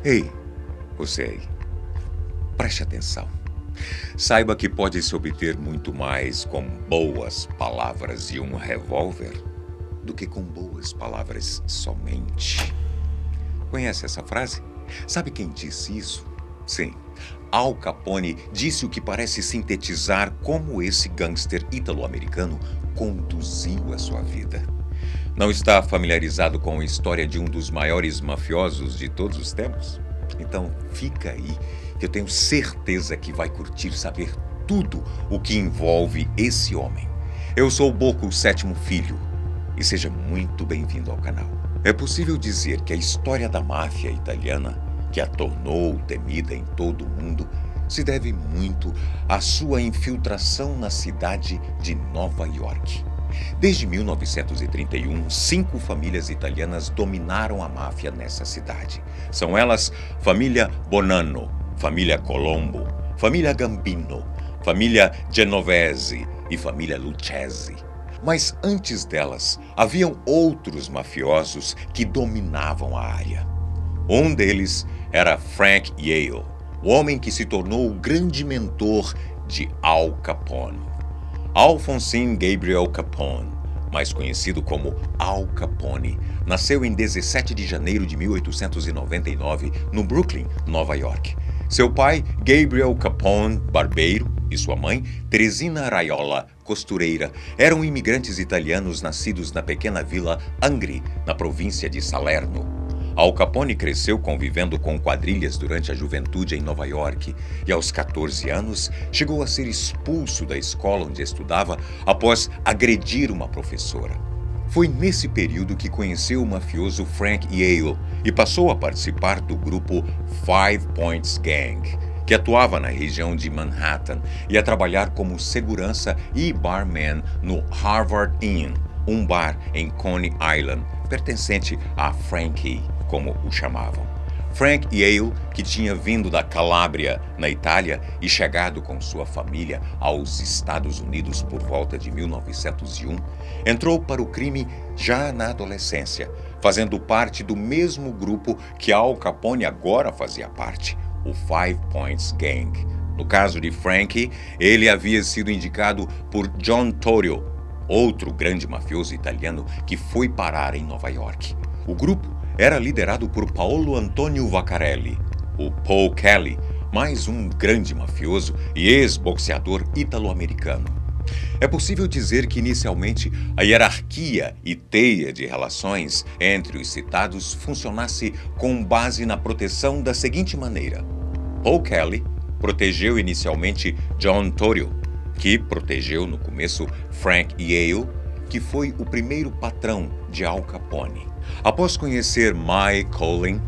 Ei, você aí, preste atenção. Saiba que pode se obter muito mais com boas palavras e um revólver do que com boas palavras somente. Conhece essa frase? Sabe quem disse isso? Sim, Al Capone disse o que parece sintetizar como esse gangster ítalo-americano conduziu a sua vida. Não está familiarizado com a história de um dos maiores mafiosos de todos os tempos? Então fica aí, que eu tenho certeza que vai curtir saber tudo o que envolve esse homem. Eu sou o Bocco, o sétimo filho, e seja muito bem-vindo ao canal. É possível dizer que a história da máfia italiana, que a tornou temida em todo o mundo, se deve muito à sua infiltração na cidade de Nova York. Desde 1931, 5 famílias italianas dominaram a máfia nessa cidade. São elas família Bonanno, família Colombo, família Gambino, família Genovese e família Lucchesi. Mas antes delas, haviam outros mafiosos que dominavam a área. Um deles era Frank Yale, o homem que se tornou o grande mentor de Al Capone. Alphonsine Gabriel Capone, mais conhecido como Al Capone, nasceu em 17 de janeiro de 1899 no Brooklyn, Nova York. Seu pai, Gabriel Capone, barbeiro, e sua mãe, Teresina Raiola, costureira, eram imigrantes italianos nascidos na pequena vila Angri, na província de Salerno. Al Capone cresceu convivendo com quadrilhas durante a juventude em Nova York e, aos 14 anos, chegou a ser expulso da escola onde estudava após agredir uma professora. Foi nesse período que conheceu o mafioso Frank Yale e passou a participar do grupo Five Points Gang, que atuava na região de Manhattan e a trabalhar como segurança e barman no Harvard Inn, um bar em Coney Island, pertencente a Frankie, como o chamavam. Frank Yale, que tinha vindo da Calábria, na Itália, e chegado com sua família aos Estados Unidos por volta de 1901, entrou para o crime já na adolescência, fazendo parte do mesmo grupo que Al Capone agora fazia parte, o Five Points Gang. No caso de Frankie, ele havia sido indicado por John Torrio, outro grande mafioso italiano que foi parar em Nova York. O grupo era liderado por Paolo Antonio Vaccarelli, o Paul Kelly, mais um grande mafioso e ex-boxeador ítalo-americano. É possível dizer que inicialmente a hierarquia e teia de relações entre os citados funcionasse com base na proteção da seguinte maneira: Paul Kelly protegeu inicialmente John Torrio, que protegeu no começo Frank Yale, que foi o primeiro patrão de Al Capone. Após conhecer Mai Collin,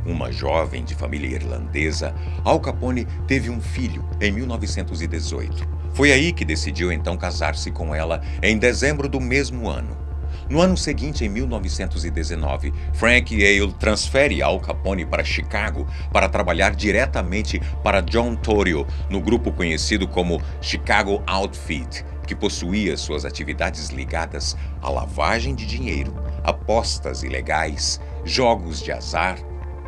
uma jovem de família irlandesa, Al Capone teve um filho em 1918. Foi aí que decidiu então casar-se com ela em dezembro do mesmo ano. No ano seguinte, em 1919, Frank Yale transfere Al Capone para Chicago para trabalhar diretamente para John Torrio no grupo conhecido como Chicago Outfit, que possuía suas atividades ligadas à lavagem de dinheiro, apostas ilegais, jogos de azar,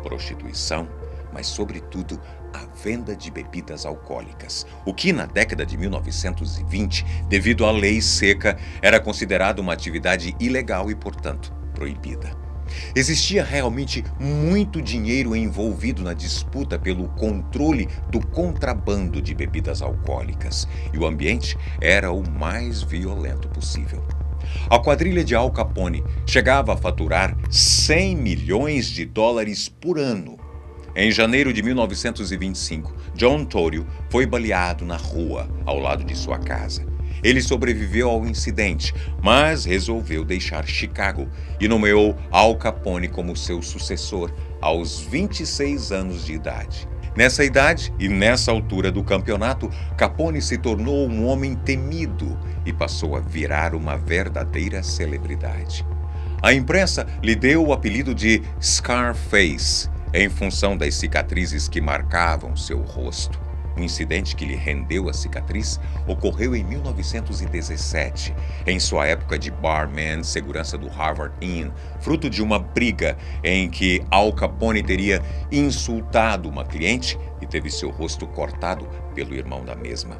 prostituição, mas, sobretudo, a venda de bebidas alcoólicas, o que, na década de 1920, devido à lei seca, era considerado uma atividade ilegal e, portanto, proibida. Existia realmente muito dinheiro envolvido na disputa pelo controle do contrabando de bebidas alcoólicas, e o ambiente era o mais violento possível. A quadrilha de Al Capone chegava a faturar 100 milhões de dólares por ano. Em janeiro de 1925, John Torrio foi baleado na rua, ao lado de sua casa. Ele sobreviveu ao incidente, mas resolveu deixar Chicago e nomeou Al Capone como seu sucessor aos 26 anos de idade. Nessa idade e nessa altura do campeonato, Capone se tornou um homem temido e passou a virar uma verdadeira celebridade. A imprensa lhe deu o apelido de Scarface, em função das cicatrizes que marcavam seu rosto. O incidente que lhe rendeu a cicatriz ocorreu em 1917, em sua época de barman, segurança do Harvard Inn, fruto de uma briga em que Al Capone teria insultado uma cliente e teve seu rosto cortado pelo irmão da mesma.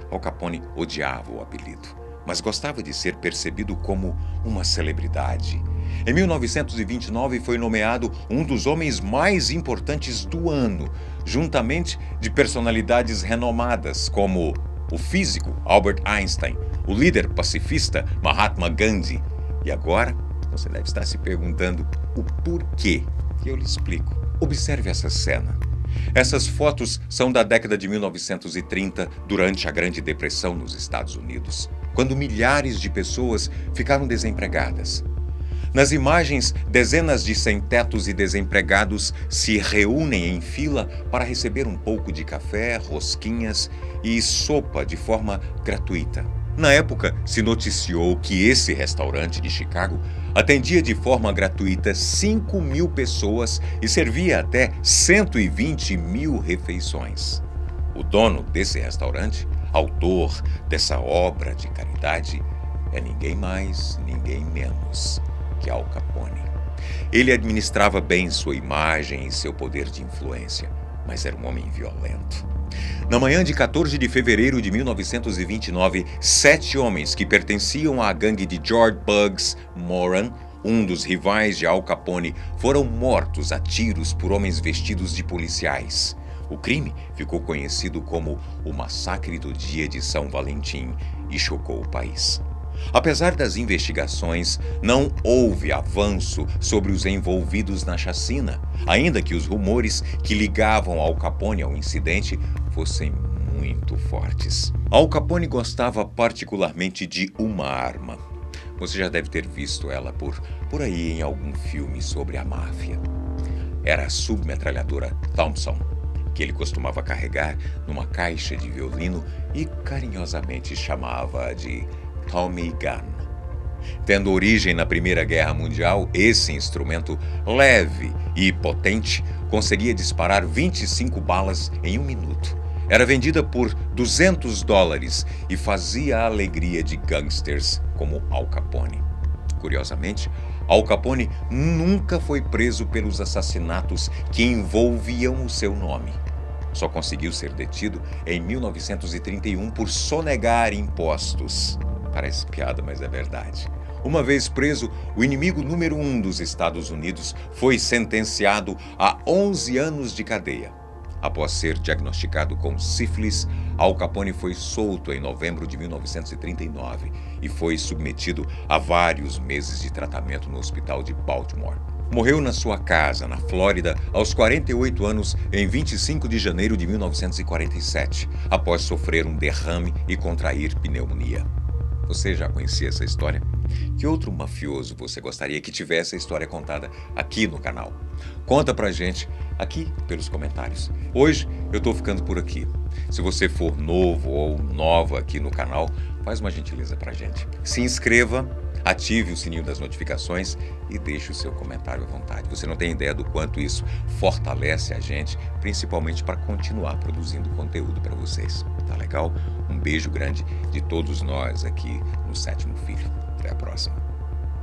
Al Capone odiava o apelido, mas gostava de ser percebido como uma celebridade. Em 1929 foi nomeado um dos homens mais importantes do ano, juntamente de personalidades renomadas como o físico Albert Einstein, o líder pacifista Mahatma Gandhi. E agora você deve estar se perguntando o porquê, que eu lhe explico. Observe essa cena. Essas fotos são da década de 1930, durante a Grande Depressão nos Estados Unidos, quando milhares de pessoas ficaram desempregadas. Nas imagens, dezenas de sem-tetos e desempregados se reúnem em fila para receber um pouco de café, rosquinhas e sopa de forma gratuita. Na época, se noticiou que esse restaurante de Chicago atendia de forma gratuita 5.000 pessoas e servia até 120.000 refeições. O dono desse restaurante, autor dessa obra de caridade, é ninguém mais, ninguém menos que Al Capone. Ele administrava bem sua imagem e seu poder de influência, mas era um homem violento. Na manhã de 14 de fevereiro de 1929, 7 homens que pertenciam à gangue de George Bugs Moran, um dos rivais de Al Capone, foram mortos a tiros por homens vestidos de policiais. O crime ficou conhecido como o Massacre do Dia de São Valentim e chocou o país. Apesar das investigações, não houve avanço sobre os envolvidos na chacina, ainda que os rumores que ligavam Al Capone ao incidente fossem muito fortes. Al Capone gostava particularmente de uma arma. Você já deve ter visto ela por aí em algum filme sobre a máfia. Era a submetralhadora Thompson, que ele costumava carregar numa caixa de violino e carinhosamente chamava de Tommy Gun. Tendo origem na Primeira Guerra Mundial, esse instrumento leve e potente conseguia disparar 25 balas em 1 minuto. Era vendida por $200 e fazia a alegria de gangsters como Al Capone. Curiosamente, Al Capone nunca foi preso pelos assassinatos que envolviam o seu nome. Só conseguiu ser detido em 1931 por sonegar impostos. Parece piada, mas é verdade. Uma vez preso, o inimigo número 1 dos Estados Unidos foi sentenciado a 11 anos de cadeia. Após ser diagnosticado com sífilis, Al Capone foi solto em novembro de 1939 e foi submetido a vários meses de tratamento no hospital de Baltimore. Morreu na sua casa, na Flórida, aos 48 anos, em 25 de janeiro de 1947, após sofrer um derrame e contrair pneumonia. Você já conhecia essa história? Que outro mafioso você gostaria que tivesse a história contada aqui no canal? Conta pra gente aqui pelos comentários. Hoje eu tô ficando por aqui. Se você for novo ou nova aqui no canal, faz uma gentileza pra gente. Se inscreva, ative o sininho das notificações e deixe o seu comentário à vontade. Você não tem ideia do quanto isso fortalece a gente, principalmente para continuar produzindo conteúdo para vocês. Tá legal? Um beijo grande de todos nós aqui no Sétimo Filho. Até a próxima.